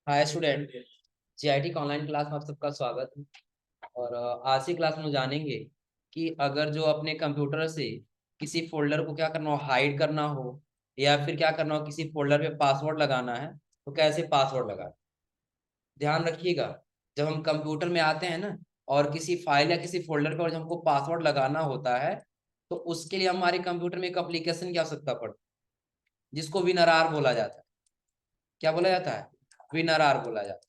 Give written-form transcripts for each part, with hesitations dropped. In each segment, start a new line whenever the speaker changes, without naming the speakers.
Hi student. GIT का online class में आप सबका स्वागत है। और आज की क्लास में जानेंगे कि अगर जो अपने कंप्यूटर से किसी फोल्डर को क्या करना हो, हाइड करना हो या फिर क्या करना हो, किसी फोल्डर पे पासवर्ड लगाना है तो कैसे पासवर्ड लगा। ध्यान रखिएगा, जब हम कंप्यूटर में आते हैं ना और किसी फाइल या किसी फोल्डर पर जब हमको पासवर्ड लगाना होता है तो उसके लिए हमारे कंप्यूटर में एक एप्लीकेशन की आवश्यकता पड़ती है जिसको विनरार बोला जाता है। क्या बोला जाता है? विनरार बोला जाता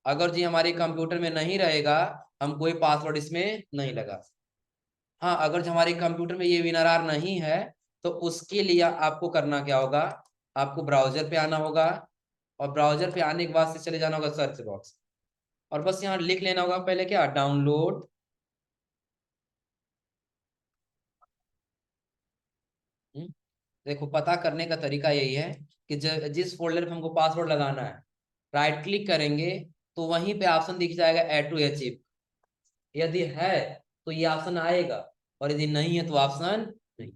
है। अगर जी हमारे कंप्यूटर में नहीं रहेगा, हम कोई पासवर्ड इसमें नहीं लगा। हाँ, अगर जो हमारे कंप्यूटर में ये विनरार नहीं है तो उसके लिए आपको करना क्या होगा, आपको ब्राउजर पे आना होगा और ब्राउजर पे आने के बाद से चले जाना होगा सर्च बॉक्स और बस यहाँ लिख लेना होगा पहले क्या, डाउनलोड। देखो, पता करने का तरीका यही है कि जिस फोल्डर पे हमको पासवर्ड लगाना है, राइट क्लिक करेंगे तो वहीं पे ऑप्शन दिख जाएगा ऐड टू अचीव। यदि है तो ये ऑप्शन आएगा और यदि नहीं है तो ऑप्शन नहीं।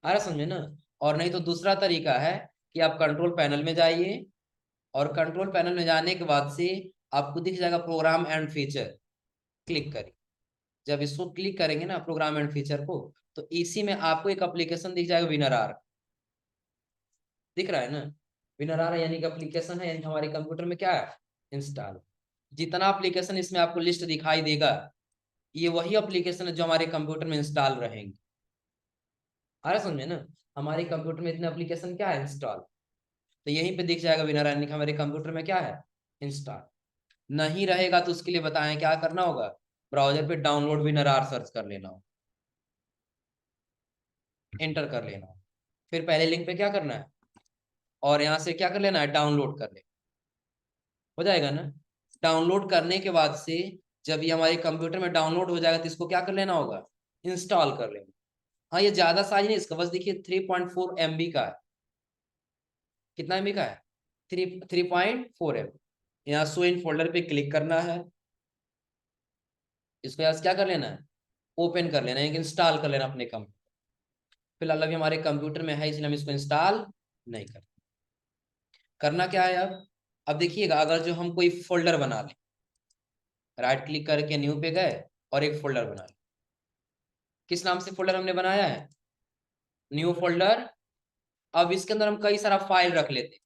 आ रहा समझे ना? और नहीं तो दूसरा तरीका है कि आप कंट्रोल पैनल में जाइए और कंट्रोल पैनल में जाने के बाद से आपको दिख जाएगा प्रोग्राम एंड फीचर। क्लिक करिए। जब इसको क्लिक करेंगे ना प्रोग्राम एंड फीचर को, तो इसी में आपको एक एप्लीकेशन दिख जाएगा विनरार। दिख रहा है ना? विनरार यानी कि एप्लीकेशन है, यानी हमारे कंप्यूटर में क्या है, इंस्टॉल। जितना एप्लीकेशन इसमें आपको लिस्ट दिखाई देगा, ये वही एप्लीकेशन है जो हमारे कंप्यूटर में इंस्टॉल रहेंगे। आ रहा समझे ना? हमारे कंप्यूटर में इतने एप्लीकेशन क्या है, इंस्टॉल। तो यहीं पे दिख जाएगा विनर यानी कि हमारे कंप्यूटर में क्या है, इंस्टॉल। नहीं रहेगा तो उसके लिए बताएं क्या करना होगा, ब्राउजर पे डाउनलोड विनर आर सर्च कर लेना हो, एंटर कर लेना हो। फिर पहले लिंक पे क्या करना है और यहाँ से क्या कर लेना है, डाउनलोड कर लेना। हो जाएगा ना? डाउनलोड करने के बाद से जब ये हमारे कंप्यूटर में डाउनलोड हो जाएगा तो इसको क्या कर लेना होगा, इंस्टॉल कर लेना। हाँ, ये ज्यादा साइज नहीं इसका, बस देखिए 3.4 MB का है। कितना MB का है? 3.4 MB। यहाँ शो इन फोल्डर पे क्लिक करना है, इसको यहाँ से क्या कर लेना है, ओपन कर लेना है, इंस्टॉल कर लेना अपने कंप्यूटर। फिलहाल अभी हमारे कंप्यूटर में है इसलिए हम इसको इंस्टॉल नहीं कर। करना क्या है अब देखिएगा, अगर जो हम कोई फोल्डर बना लें, राइट क्लिक करके न्यू पे गए और एक फोल्डर बना लें। किस नाम से फोल्डर हमने बनाया है, न्यू फोल्डर। अब इसके अंदर हम कई सारा फाइल रख लेते,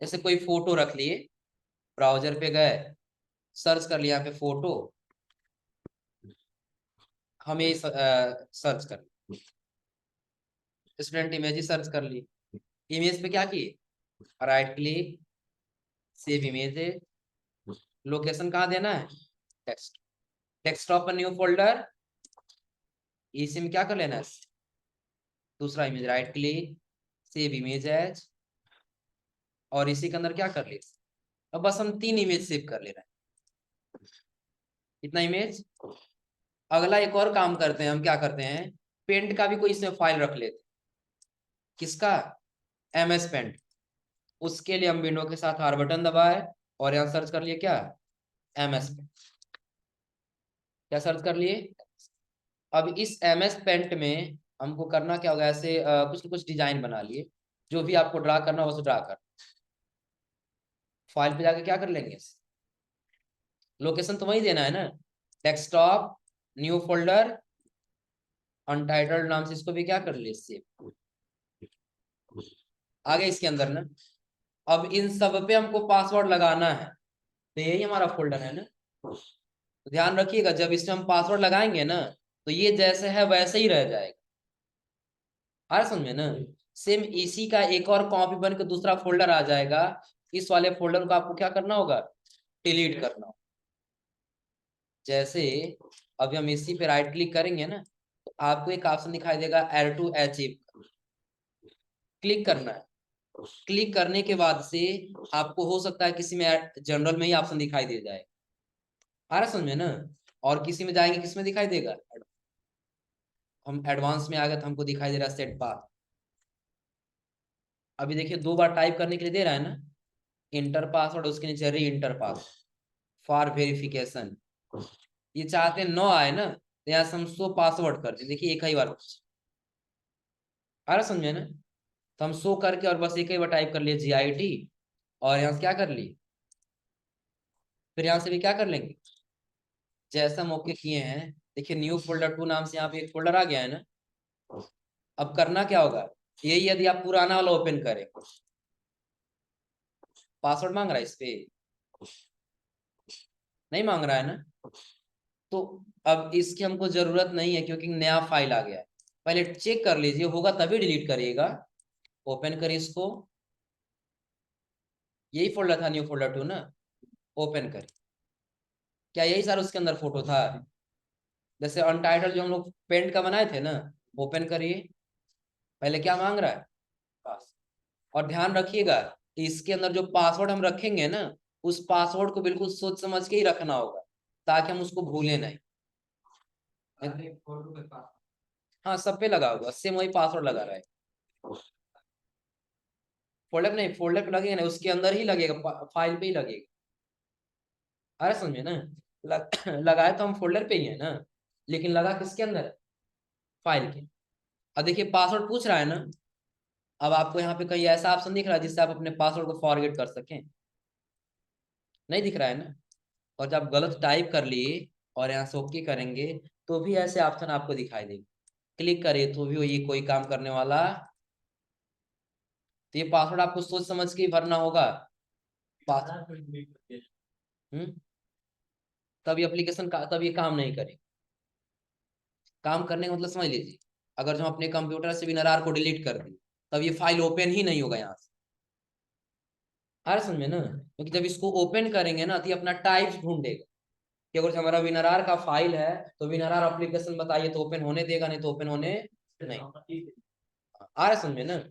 जैसे कोई फोटो रख लिए, ब्राउजर पे गए, सर्च कर लिया यहाँ पे फोटो, हमें सर्च कर, स्टूडेंट इमेज ही सर्च कर ली। इमेज पे क्या किए, right click, save image. Location कहाँ देना है, टेक्स्ट, डेस्कटॉप पर न्यू फोल्डर, इसी में क्या कर लेना है, दूसरा image, right click, save image as, और इसी के अंदर क्या कर ले, अब बस हम 3 इमेज सेव कर ले रहे हैं। इतना इमेज। अगला एक और काम करते हैं, हम क्या करते हैं, पेंट का भी कोई इसमें फाइल रख लेते हैं। किसका, MS पेंट। उसके लिए हम विंडो के साथ R बटन दबाए और यहाँ सर्च कर लिए क्या, MS पेंट। क्या सर्च कर लिए, अब इस MS पेंट में हमको करना क्या होगा, ऐसे कुछ न कुछ डिजाइन बना लिए, जो भी आपको ड्रा करना हो ड्रा कर। फाइल पे जाके क्या कर लेंगे, लोकेशन तो वही देना है ना, डेस्कटॉप, न्यू फोल्डर, अनटाइटल्ड नाम से इसको भी क्या कर लिए, सेव। आगे इसके अंदर ना, अब इन सब पे हमको पासवर्ड लगाना है, तो यही हमारा फोल्डर है ना। तो ध्यान रखिएगा, जब इसमें हम पासवर्ड लगाएंगे ना तो ये जैसे है वैसे ही रह जाएगा। आ समझ में ना? सेम इसी का एक और कॉपी बन के दूसरा फोल्डर आ जाएगा। इस वाले फोल्डर को आपको क्या करना होगा, डिलीट करना होगा। जैसे अभी हम इसी पे राइट क्लिक करेंगे ना तो आपको एक ऑप्शन दिखाई देगा एड टू अचीव। क्लिक करना है। क्लिक करने के बाद से आपको हो सकता है किसी में जनरल में ही ऑप्शन दिखाई दे जाए। आ रहा समझ में ना? और किसी में जाएंगे किसमें दिखाई देगा, हम एडवांस में आ गए तो हमको दिखाई दे रहा है सेट पाथ। अभी देखिए 2 बार टाइप करने के लिए दे रहा है ना, इंटर पासवर्ड, उसके नीचे री इंटर पासवर्ड फॉर वेरिफिकेशन। ये चाहते हैं 9 आए ना, तो यहाँ से हम 100 पासवर्ड करते, देखिए एक ही बार आ रहा समझे ना। तो हम 100 करके और बस एक ही बार टाइप कर लिए GIT और यहाँ से क्या कर ली, फिर यहाँ से भी क्या कर लेंगे, जैसा हम ओके किए हैं। देखिए न्यू फोल्डर 2 नाम से यहाँ पे एक फोल्डर आ गया है ना। अब करना क्या होगा, यही यदि आप पुराना वाला ओपन करें, पासवर्ड मांग रहा है इस पे, नहीं मांग रहा है ना, तो अब इसकी हमको जरूरत नहीं है क्योंकि नया फाइल आ गया है। पहले चेक कर लीजिए, होगा तभी डिलीट करिएगा। ओपन करिए इसको, यही फोल्डर था न्यू फोल्डर 2 ना, ओपन करिए। क्या यही सारा उसके अंदर फोटो था, जैसे अनटाइटल जो हम लोग पेंट का बनाए थे ना, ओपन करिए। पहले क्या मांग रहा है, पास। और ध्यान रखिएगा कि इसके अंदर जो पासवर्ड हम रखेंगे ना, उस पासवर्ड को बिल्कुल सोच समझ के ही रखना होगा, ताकि हम उसको भूले नहीं। हाँ सब पे लगा होगा, सेम वही पासवर्ड लगा रहा है। फोल्डर पे नहीं, फोल्डर पे लगेगा नहीं, उसके अंदर ही लगेगा, फाइल पे ही लगेगा। अरे समझे ना, लगाए तो हम फोल्डर पे ही है ना, लेकिन लगा किसके अंदर है, फाइल के। अब देखिए पासवर्ड पूछ रहा है ना, अब आपको यहाँ पे कहीं ऐसा ऑप्शन दिख रहा है जिससे आप अपने पासवर्ड को फॉरगेट कर सकें, नहीं दिख रहा है ना। और जब गलत टाइप कर लिए और यहाँ से ओके करेंगे, तो भी ऐसे ऑप्शन आपको दिखाई देंगे। क्लिक करिए तो भी ये कोई काम करने वाला। तो ये पासवर्ड आपको सोच समझ के ही भरना होगा। पासवर्ड तब ये एप्लीकेशन का, तब ये काम नहीं करे। काम करने का मतलब समझ लीजिए, अगर जो हम अपने कंप्यूटर से विनरार को डिलीट कर दें, तब ये फाइल ओपन ही नहीं होगा यहाँ से। आ रहा समझ में ना, क्योंकि जब इसको ओपन करेंगे ना, तो ये अपना टाइप ढूंढेगा कि अगर हमारा विनरार का फाइल है तो विनरार एप्लीकेशन बताइए, तो ओपन होने देगा, नहीं तो ओपन होने नहीं। आ रहा समझ में ना।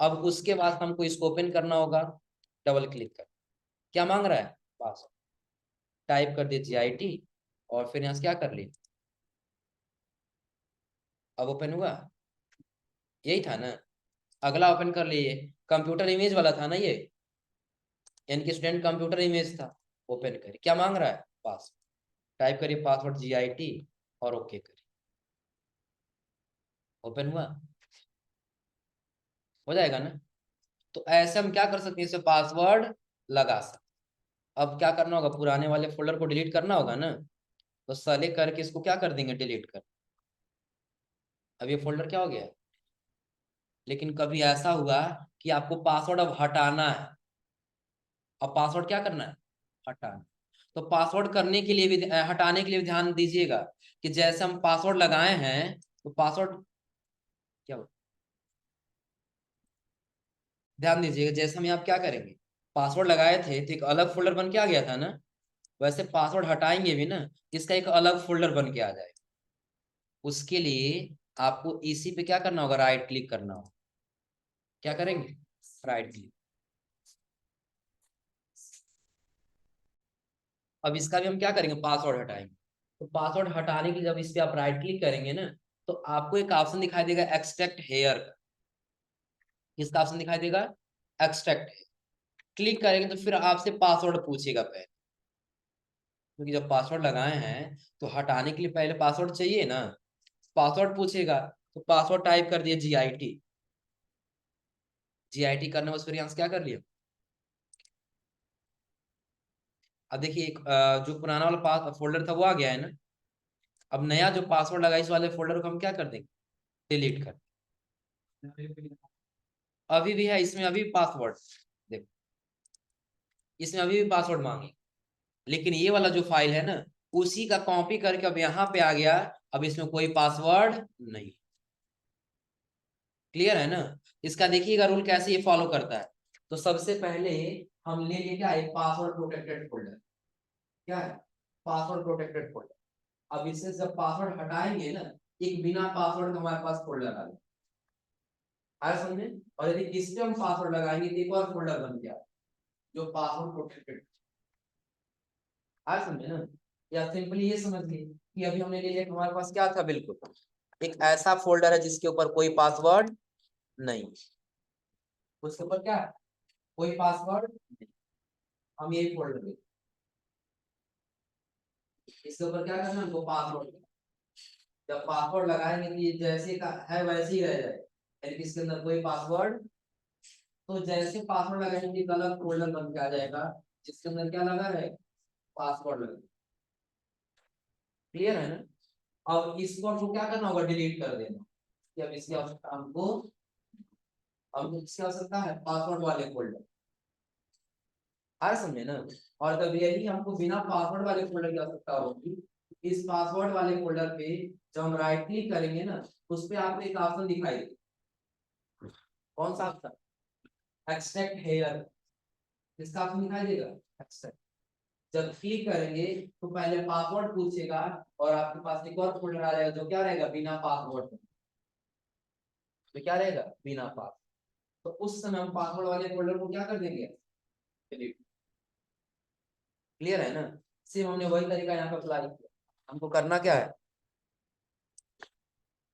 अब उसके बाद हमको इसको ओपन करना होगा, डबल क्लिक कर। क्या मांग रहा है, पास। टाइप कर दिए GIT, और फिर यहाँ से क्या कर लिए, अब ओपन हुआ, यही था ना। अगला ओपन कर लिए, कंप्यूटर इमेज वाला था ना ये, यानी कि स्टूडेंट कंप्यूटर इमेज था। ओपन करिए, क्या मांग रहा है, पास। टाइप करिए पासवर्ड GIT और ओके करिए, ओपन हुआ, हो जाएगा ना। तो ऐसे हम क्या कर सकते हैं, इसे पासवर्ड लगा सकते। अब क्या करना होगा, पुराने वाले फोल्डर को डिलीट करना होगा ना, तो सेलेक्ट करके इसको क्या कर देंगे, डिलीट कर। अब ये फोल्डर क्या हो गया। लेकिन कभी ऐसा हुआ कि आपको पासवर्ड अब हटाना है, अब पासवर्ड क्या करना है, हटाना। तो पासवर्ड करने के लिए भी, हटाने के लिए भी ध्यान दीजिएगा कि जैसे हम पासवर्ड लगाए हैं, तो पासवर्ड क्या हो, ध्यान दीजिएगा, जैसे हम यहाँ क्या करेंगे, पासवर्ड लगाए थे तो एक अलग फोल्डर बन के आ गया था ना, वैसे पासवर्ड हटाएंगे भी ना, इसका एक अलग फोल्डर बन के आ जाए। उसके लिए आपको इसी पे क्या करना होगा, राइट क्लिक करना होगा। क्या करेंगे, राइट क्लिक। अब इसका भी हम क्या करेंगे, पासवर्ड हटाएंगे। तो पासवर्ड हटाने के लिए जब इस पे आप राइट क्लिक करेंगे ना, तो आपको एक ऑप्शन दिखाई देगा एक्सट्रैक्ट हेयर का। किसका ऑप्शन दिखाई देगा, एक्सट्रैक्ट। क्लिक करेंगे तो फिर आपसे पासवर्ड पूछेगा पहले, क्योंकि जब पासवर्ड लगाए हैं तो हटाने के लिए पहले पासवर्ड चाहिए ना। पासवर्ड पूछेगा, तो पासवर्ड टाइप कर दिए GIT। GIT करने बस, फिर यहाँ से क्या कर लिया। अब देखिए एक जो पुराना वाला पास फोल्डर था वो आ गया है ना। अब नया जो पासवर्ड लगा इस वाले फोल्डर को हम क्या कर देंगे, डिलीट कर। अभी भी है इसमें, अभी पासवर्ड देखो, इसमें अभी भी पासवर्ड मांगे, लेकिन ये वाला जो फाइल है ना, उसी का कॉपी करके अब यहाँ पे आ गया। अब इसमें कोई पासवर्ड नहीं। क्लियर है ना। इसका देखिएगा रूल कैसे ये फॉलो करता है। तो सबसे पहले हम ले लिए क्या, एक पासवर्ड प्रोटेक्टेड फोल्डर। क्या है, पासवर्ड प्रोटेक्टेड फोल्डर। अब इससे जब पासवर्ड हटाएंगे ना, एक बिना पासवर्ड का हमारे पास फोल्डर आ गया, आया समझे। और यदि इस पे हम पासवर्ड लगाएंगे तो एक और फोल्डर बन गया, जो पासवर्ड प्रोटेक्टेड। आया समझे ना। या सिंपली ये समझ ली कि अभी हमने ले लिया कि हमारे पास क्या था, बिल्कुल एक ऐसा फोल्डर है जिसके ऊपर कोई पासवर्ड नहीं, उसके ऊपर क्या है, कोई पासवर्ड नहीं। हम यही फोल्डर, इसके ऊपर क्या करना है हमको, पासवर्ड। जब पासवर्ड लगाएंगे तो ये जैसे का है वैसे ही रह जाए, यानी कि इसके अंदर कोई पासवर्ड तो जैसे पासवर्ड लगाएंगे एक अलग फोल्डर बन के आ जाएगा जिसके अंदर क्या लगा है, पासवर्ड लगा। क्लियर है ना? अब इसको हमको क्या करना होगा, डिलीट कर देना। कि अब इसकी आवश्यकता हमको किसकी आवश्यकता है, पासवर्ड वाले फोल्डर। आ समझे ना? और तब यही हमको बिना पासवर्ड वाले फोल्डर की आवश्यकता होगी। इस पासवर्ड वाले फोल्डर पे जब हम राइट क्लिक करेंगे ना, उस पे आपको एक ऑप्शन दिखाई देगा। कौन सा ऑप्शन? Extract hair. किसका ऑप्शन दिखाई देगा? एक्सट्रैक्ट। जब क्लिक करेंगे तो पहले पासवर्ड पूछेगा और आपके पास एक और फोल्डर आ जाएगा जो क्या रहेगा, बिना पासवर्ड। तो क्या रहेगा, बिना पास। तो उस समय हम पासवर्ड वाले फोल्डर को क्या कर देंगे, डिलीट। क्लियर है ना? सिर्फ हमने वही तरीका यहाँ पर अप्लाई किया। हमको करना क्या है,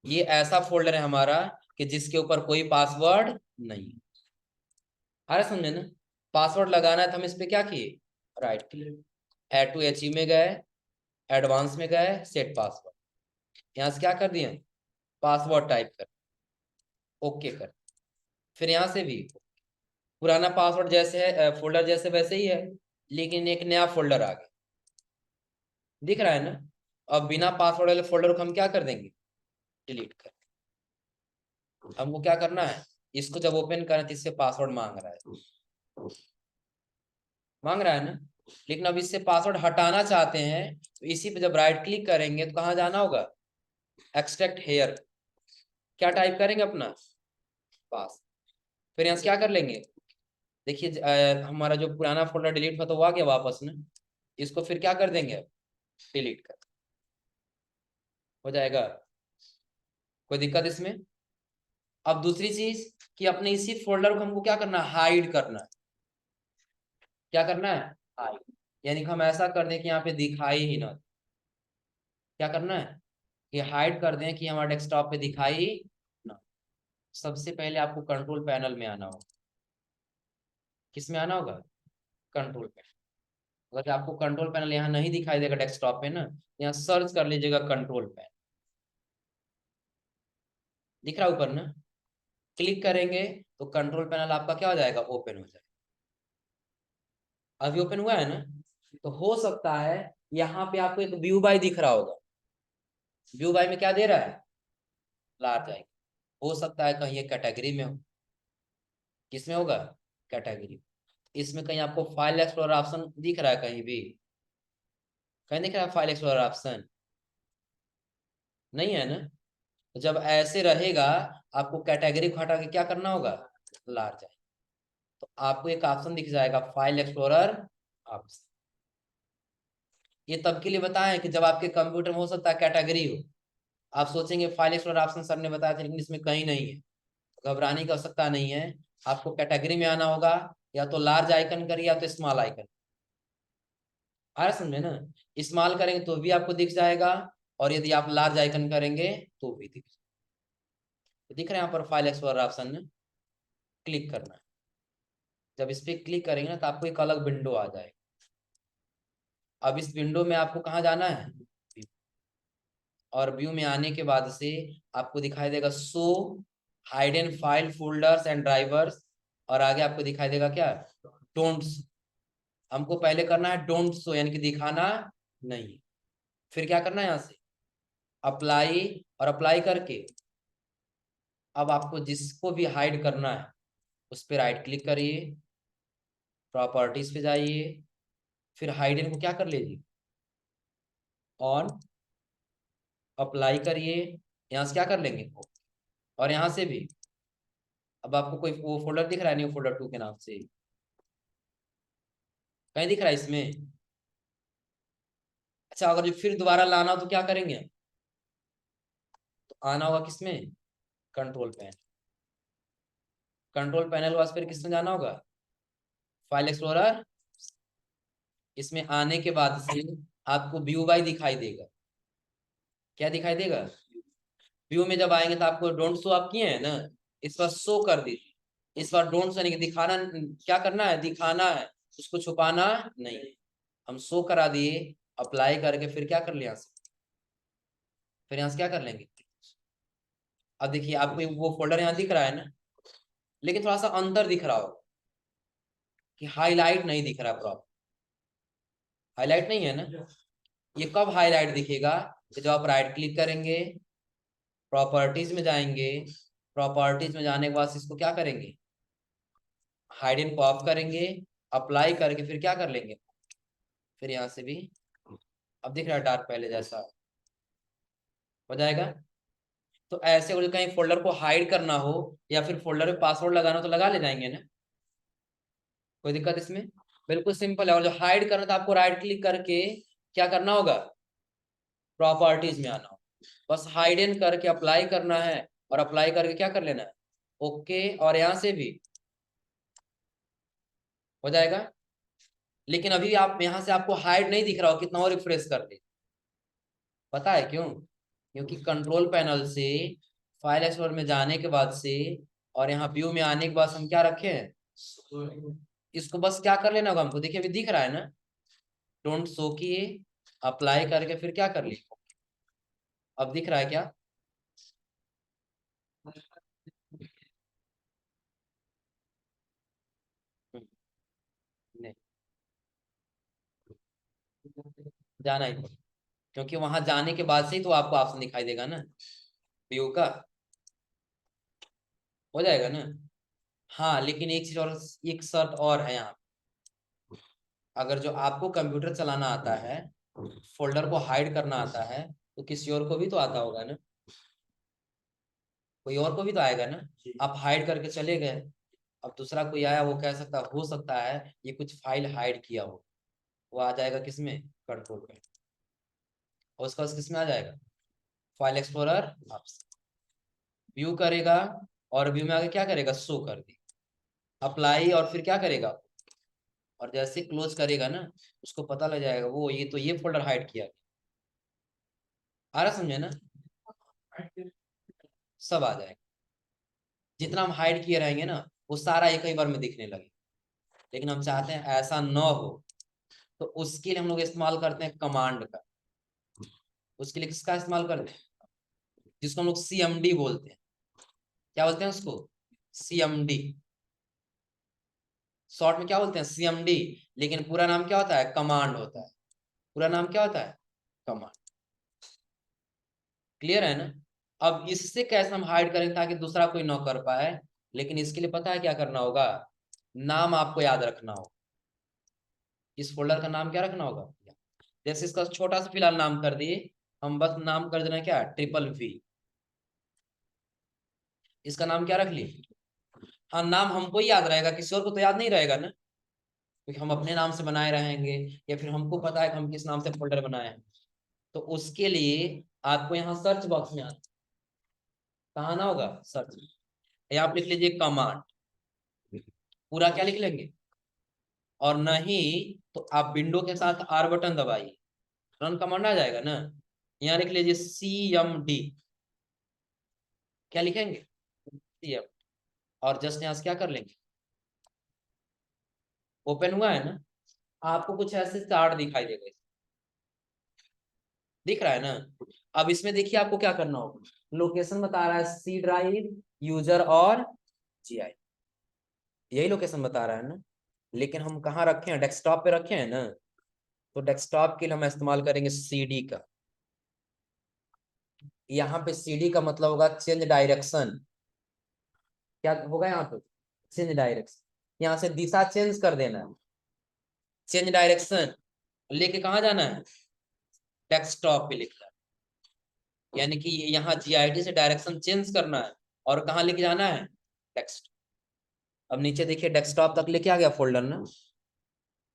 ये ऐसा फोल्डर है हमारा कि जिसके ऊपर कोई पासवर्ड नहीं है। अरे समझे ना? पासवर्ड लगाना है तो हम इस पे क्या किए, right click, add to archive में गए, एडवांस में गए, सेट पासवर्ड। यहाँ से क्या कर दिए, पासवर्ड टाइप कर, ओके कर। फिर यहाँ से भी पुराना पासवर्ड जैसे है, फोल्डर जैसे वैसे ही है, लेकिन एक नया फोल्डर आ गया, दिख रहा है ना? अब बिना पासवर्ड वाले फोल्डर को हम क्या कर देंगे, डिलीट कर। हमको क्या करना है, इसको जब ओपन करें तो इससे पासवर्ड मांग रहा है ना? लेकिन अब इससे पासवर्ड हटाना चाहते हैं तो इसी पे जब राइट क्लिक करेंगे तो कहाँ जाना होगा, एक्सट्रैक्ट हेयर। क्या टाइप करेंगे अपना पास। फिर यहाँ से क्या कर लेंगे, देखिए हमारा जो पुराना फोल्डर डिलीट था तो वो आ गया वापस ना। इसको फिर क्या कर देंगे, डिलीट कर, हो जाएगा। कोई दिक्कत इसमें? अब दूसरी चीज कि अपने इसी फोल्डर को हमको क्या करना है, हाइड करना है। क्या करना है, हाइड। यानी कि हम ऐसा कर दें कि यहाँ पे दिखाई ही ना। क्या करना है, कि हाइड कर दें कि हमारे डेस्कटॉप पे दिखाई ना। सबसे पहले आपको कंट्रोल पैनल में आना होगा। किस में आना होगा, कंट्रोल पैनल। अगर आपको कंट्रोल पैनल यहाँ नहीं दिखाई देगा डेस्कटॉप पे ना, यहाँ सर्च कर लीजिएगा कंट्रोल पैनल, दिख रहा है ऊपर ना? क्लिक करेंगे तो कंट्रोल पैनल आपका क्या हो जाएगा, ओपन हो जाएगा। अभी ओपन हुआ है ना? तो हो सकता है यहाँ पे आपको एक व्यू बाय दिख रहा होगा। व्यू बाय में क्या दे रहा है, लार्ज आएगा। हो सकता है कहीं ये कैटेगरी में हो। किसमें होगा, कैटेगरी। इसमें कहीं आपको फाइल एक्सप्लोरर ऑप्शन दिख रहा है, कहीं भी कहीं दिख रहा है फाइल एक्सप्लोरर ऑप्शन? नहीं है ना? तो जब ऐसे रहेगा आपको कैटेगरी को हटा के क्या करना होगा, लार्ज आएगा। तो आपको एक ऑप्शन दिख जाएगा, फाइल एक्सप्लोरर ऑप्शन। ये तब के लिए बताएं कि जब आपके कंप्यूटर में हो सकता है कैटेगरी हो। आप सोचेंगे फाइल एक्सप्लोरर ऑप्शन सर ने बताया था लेकिन इसमें कहीं नहीं है, तो घबराने की आवश्यकता नहीं है। आपको कैटेगरी में आना होगा, या तो लार्ज आइकन करिए या तो स्मॉल आइकन। आ रहा समझे ना? स्मॉल करेंगे तो भी आपको दिख जाएगा, और यदि आप लार्ज आइकन करेंगे तो भी दिख रहा है। यहाँ पर फाइल एक्सप्लोरर ऑप्शन में क्लिक करना है। जब इस पे क्लिक करेंगे ना तो आपको एक अलग विंडो आ जाएगा। अब इस विंडो में आपको कहाँ जाना है, और व्यू में आने के बाद से आपको दिखाई देगा show hidden file folders and drivers, और आगे आपको दिखाई देगा क्या, डोंट। हमको पहले करना है डोंट शो, यानी कि दिखाना नहीं। फिर क्या करना है, यहाँ से अप्लाई, और अप्लाई करके अब आपको जिसको भी हाइड करना है उस पर राइट क्लिक करिए, प्रॉपर्टीज पे जाइए, फिर हाइडन को क्या कर लीजिए, ऑन, अप्लाई करिए। यहाँ से क्या कर लेंगे, और यहाँ से भी अब आपको कोई वो फोल्डर दिख रहा है, न्यू फोल्डर 2 के नाम से, कहीं दिख रहा है इसमें? अच्छा, अगर जो फिर दोबारा लाना हो तो क्या करेंगे, तो आना होगा किसमें, कंट्रोल पैनल। कंट्रोल पैनल वास फिर किसमें जाना होगा, फाइल एक्सप्लोरर। इसमें आने के बाद से आपको व्यू बाय दिखाई देगा। क्या दिखाई देगा, व्यू में जब आएंगे तो आपको डोंट शो आप किए हैं ना, इस बार शो कर दीजिए। इस बार डोंट शो नहीं, दिखाना क्या करना है, दिखाना है, उसको छुपाना नहीं। हम शो करा दिए, अप्लाई करके फिर क्या कर लिया, फिर यहाँ से क्या कर लेंगे। अब देखिए आपको वो फोल्डर यहाँ दिख रहा है ना, लेकिन थोड़ा सा अंतर दिख रहा हो कि हाईलाइट नहीं दिख रहा प्रॉपर, हाईलाइट नहीं है ना। ये कब हाईलाइट दिखेगा, कि जब आप राइट क्लिक करेंगे, प्रॉपर्टीज में जाएंगे, प्रॉपर्टीज में जाने के बाद इसको क्या करेंगे, हाइड को ऑफ करेंगे, अप्लाई करके फिर क्या कर लेंगे, फिर यहाँ से भी अब दिख रहा है डार्क पहले जैसा हो जाएगा। तो ऐसे अगर कहीं फोल्डर को हाइड करना हो या फिर फोल्डर में पासवर्ड लगाना हो तो लगा ले जाएंगे ना, कोई दिक्कत इसमें, बिल्कुल सिंपल है। और जो हाइड करना था आपको राइट क्लिक करके क्या करना होगा, प्रॉपर्टीज में आना होगा, बस हाइड इन करके अप्लाई करना है, और अप्लाई करके क्या कर लेना है, ओके, और यहाँ से भी हो जाएगा। लेकिन अभी आप यहाँ से आपको हाइड नहीं दिख रहा हो, कितना और रिफ्रेश कर दे, पता है क्यों, क्योंकि कंट्रोल पैनल से फाइल एक्सप्लोरर में जाने के बाद से और यहाँ व्यू में आने के बाद हम क्या रखे हैं, इसको बस क्या कर लेना होगा हमको, देखिए अभी दिख रहा है ना, डोंट शो किए, अप्लाई करके फिर क्या कर लिए, अब दिख रहा है क्या, नहीं, जाना ही पड़ेगा, क्योंकि वहां जाने के बाद से ही तो आपको ऑप्शन दिखाई देगा ना व्यू का, हो जाएगा ना। हाँ लेकिन एक चीज और, एक शर्त और है यहाँ, अगर जो आपको कंप्यूटर चलाना आता है, फोल्डर को हाइड करना आता है, तो किसी और को भी तो आता होगा ना, कोई और को भी तो आएगा ना। आप हाइड करके चले गए, अब दूसरा कोई आया, वो कह सकता हो सकता है ये कुछ फाइल हाइड किया हो, वो आ जाएगा किसमें, कंट्रोल पे, और उसका किसमें आ जाएगा, फाइल एक्सप्लोरर, व्यू करेगा, और व्यू में आगे क्या करेगा, शो कर दी, अप्लाई, और फिर क्या करेगा, और जैसे क्लोज करेगा ना, उसको पता लग जाएगा वो ये तो ये फोल्डर हाइड किया, आ रहा समझे ना, सब आ जाएगा, जितना हम हाइड किए रहेंगे ना वो सारा एक ही बार में दिखने लगे। लेकिन हम चाहते हैं ऐसा न हो, तो उसके लिए हम लोग इस्तेमाल करते हैं कमांड का, उसके लिए किसका इस्तेमाल करते हैं, जिसको हम लोग CMD बोलते हैं, क्या बोलते हैं उसको, CMD, शॉर्ट में क्या बोलते हैं, CMD, लेकिन पूरा नाम क्या होता है, कमांड होता है, पूरा नाम क्या होता है, कमांड, क्लियर है ना। अब इससे कैसे हम हाइड करेंगे ताकि दूसरा कोई ना कर पाए, लेकिन इसके लिए पता है क्या करना होगा, नाम आपको याद रखना होगा, इस फोल्डर का नाम क्या रखना होगा, जैसे इसका छोटा सा फिलहाल नाम कर दिए, हम बस नाम कर देना क्या, VVV, इसका नाम क्या रख लिए, हाँ नाम हमको ही याद रहेगा, किसी और को तो याद नहीं रहेगा ना, क्योंकि हम अपने नाम से बनाए रहेंगे, या फिर हमको पता है कि हम किस नाम से फोल्डर बनाए हैं। तो उसके लिए आपको यहाँ सर्च बॉक्स में आना, कहाँ आना होगा, सर्च, या आप लिख लीजिए कमांड, पूरा क्या लिख लेंगे, और नहीं तो आप विंडो के साथ R बटन दबाइए, रन कमांड आ जाएगा ना, यहाँ लिख लीजिए CMD, क्या लिखेंगे, CM, और जस्ट यहाँ से क्या कर लेंगे, ओपन हुआ है ना, आपको कुछ ऐसे चार्ट दिखाई देगा, दिख रहा है ना। अब इसमें देखिए आपको क्या करना होगा, लोकेशन बता रहा है C ड्राइव, यूजर और GI, यही लोकेशन बता रहा है ना, लेकिन हम कहाँ रखे हैं, डेस्कटॉप पे रखे हैं ना, तो डेस्कटॉप के लिए हम इस्तेमाल करेंगे CD का, यहाँ पे CD का मतलब होगा चेंज डायरेक्शन, क्या होगा यहाँ पे, चेंज डायरेक्शन, यहाँ से दिशा चेंज कर देना है, चेंज डायरेक्शन लेके कहाँ जाना है, डेस्कटॉप पे लिखना है, यानी कि यहाँ GIT से डायरेक्शन चेंज करना है, और कहाँ लेके जाना है, डेस्क, अब नीचे देखिए डेस्कटॉप तक लेके आ गया फोल्डर ना,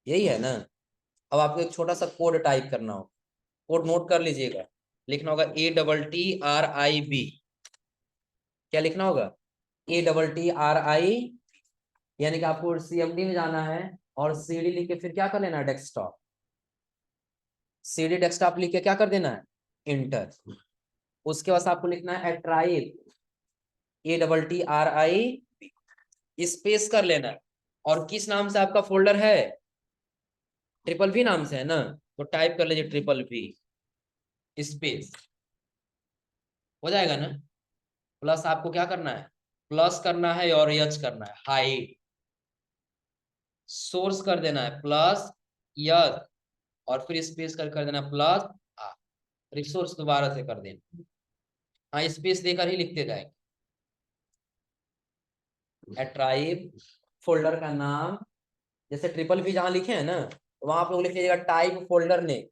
यही है ना। अब आपको एक छोटा सा कोड टाइप करना हो, कोड नोट कर लीजिएगा, लिखना होगा ATTRIB, क्या लिखना होगा, ATTRI, यानी कि आपको CMD में जाना है, और CD लिख के फिर क्या कर लेना है, डेस्कटॉप, CD डेस्कटॉप लिख के क्या कर देना है, इंटर, उसके बाद आपको लिखना है ट्राइब, ATTRI, स्पेस कर लेना है, और किस नाम से आपका फोल्डर है, VVV नाम से है ना, तो टाइप कर लीजिए VVV स्पेस, हो जाएगा ना। प्लस आपको क्या करना है, प्लस करना है और यच करना है, हाइड। सोर्स कर देना है प्लस यच, और फिर स्पेस कर देना प्लस आ, रिसोर्स दोबारा से कर देना। हाँ, स्पेस देकर ही लिखते जाएंगे। ट्राइब, फोल्डर का नाम, जैसे ट्रिपल भी जहां लिखे हैं ना, तो वहां आप लोग लिख लीजिएगा टाइप फोल्डर ने,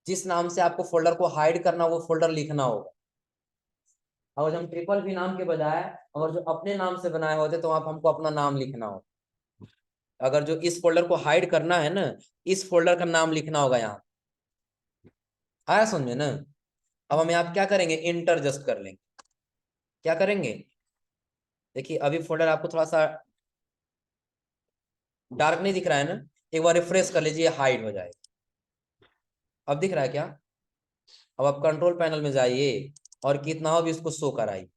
जिस नाम से आपको फोल्डर को हाइड करना वो फोल्डर लिखना होगा। और हम ट्रिपल भी नाम के बजाय अगर जो अपने नाम से बनाए होते तो आप हमको अपना नाम लिखना होगा। अगर जो इस फोल्डर को हाइड करना है ना, इस फोल्डर का नाम लिखना होगा यहाँ। आया समझ में ना? अब हम यहाँ क्या करेंगे, इंटर जस्ट कर लेंगे। क्या करेंगे, देखिए अभी फोल्डर आपको थोड़ा सा डार्क नहीं दिख रहा है ना, एक बार रिफ्रेश कर लीजिए, हाइड हो जाएगा। अब दिख रहा है क्या? अब आप कंट्रोल पैनल में जाइए और कितना हो भी उसको शो कराइए,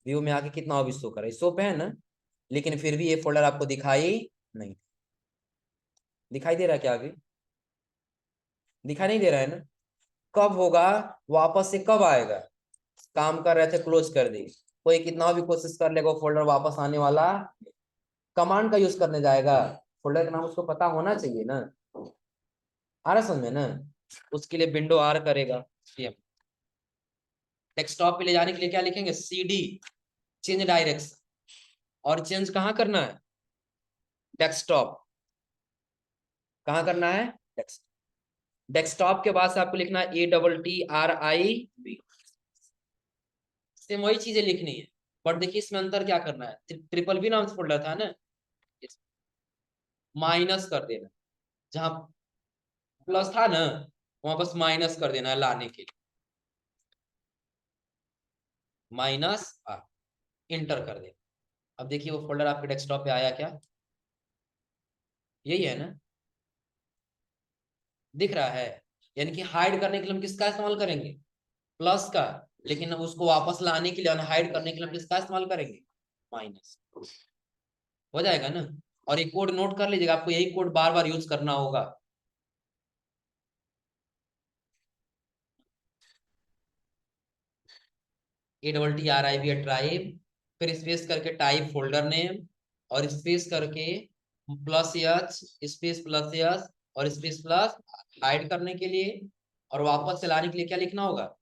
व्यू में आके कितना हो भी शो कराइए। शो पे है ना, लेकिन फिर भी ये फोल्डर आपको दिखाई नहीं, दिखाई दे रहा है क्या अभी? दिखाई नहीं दे रहा है ना? कब होगा, वापस से कब आएगा? काम कर रहे थे क्लोज कर दी, कोई कितना भी कोशिश कर लेगा वो फोल्डर वापस आने वाला। कमांड का यूज करने जाएगा, फोल्डर का नाम उसको पता होना चाहिए ना। आ रहा समझ में ना? उसके लिए विंडो आर करेगा। डेस्कटॉप पे ले जाने के लिए क्या लिखेंगे, CD, चेंज डायरेक्शन। और चेंज कहाँ करना है, डेस्कटॉप। कहाँ करना है, डेस्कटॉप के बाद से आपको लिखना है ATTRIB। सेम वही चीजें लिखनी है, बट देखिए इसमें अंतर क्या करना है, ट्रिपल भी नाम से फोल्डर था ना, माइनस कर देना, जहां प्लस था ना वहां बस माइनस कर देना है लाने के लिए, माइनस इंटर कर देना। अब देखिए वो फोल्डर आपके डेस्कटॉप पे आया क्या, यही है ना, दिख रहा है। यानी कि हाइड करने के लिए हम किसका इस्तेमाल करेंगे, प्लस का, लेकिन उसको वापस लाने के लिए अनहाइड करने के लिए हम किसका इस्तेमाल करेंगे, माइनस। हो जाएगा ना? और ये कोड नोट कर लीजिएगा, आपको यही कोड बार बार यूज करना होगा। ATTRIB ट्राइब, फिर स्पेस करके टाइप फोल्डर नेम, और स्पेस करके plus H, space plus H, और स्पेस प्लस, हाइड करने के लिए। और वापस से लाने के लिए क्या लिखना होगा,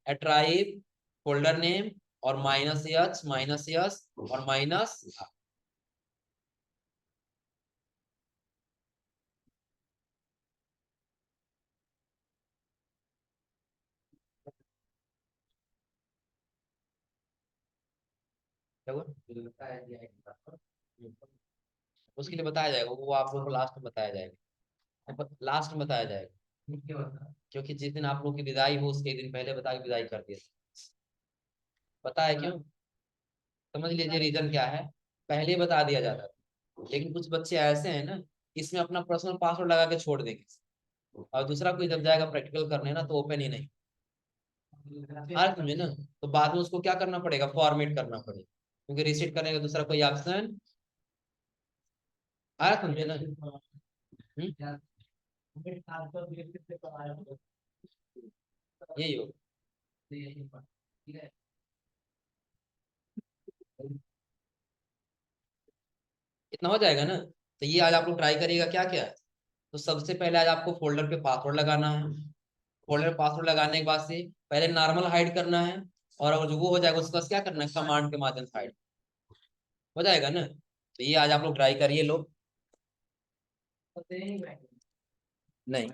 ट्राइब फोल्डर नेम, और माइनस एच, माइनस एच, और माइनस। उसके लिए बताया जाएगा, वो आप लोगों को लास्ट में बताया जाएगा, लास्ट में बताया जाएगा। क्योंकि जिस दिन आप लोग की विदाई हो उसके दिन पहले बता के विदाई कर दिया। पता है क्यों? समझ लीजिए रीजन क्या है, पहले ही बता दिया जाता था, लेकिन कुछ बच्चे ऐसे हैं ना, इसमें अपना पर्सनल पासवर्ड लगा के छोड़ देंगे, और दूसरा कोई जब जाएगा प्रैक्टिकल करने ना तो ओपन ही नहीं। हाँ समझे ना? तो बाद में उसको क्या करना पड़ेगा, फॉर्मेट करना पड़ेगा, क्योंकि रिसेट करने का दूसरा कोई ऑप्शन आया, समझे ना? यही हो, इतना हो जाएगा ना? तो ये आज आप लोग ट्राई करिएगा क्या क्या है। तो सबसे पहले आज आपको फोल्डर पे पासवर्ड लगाना है, फोल्डर पे पासवर्ड लगाने के बाद से पहले नॉर्मल हाइड करना है, और अगर जो वो हो जाएगा उसके बाद क्या करना है, कमांड के माध्यम से हाइड हो जाएगा ना। तो ये आज आप लोग ट्राई करिए लोग। नहीं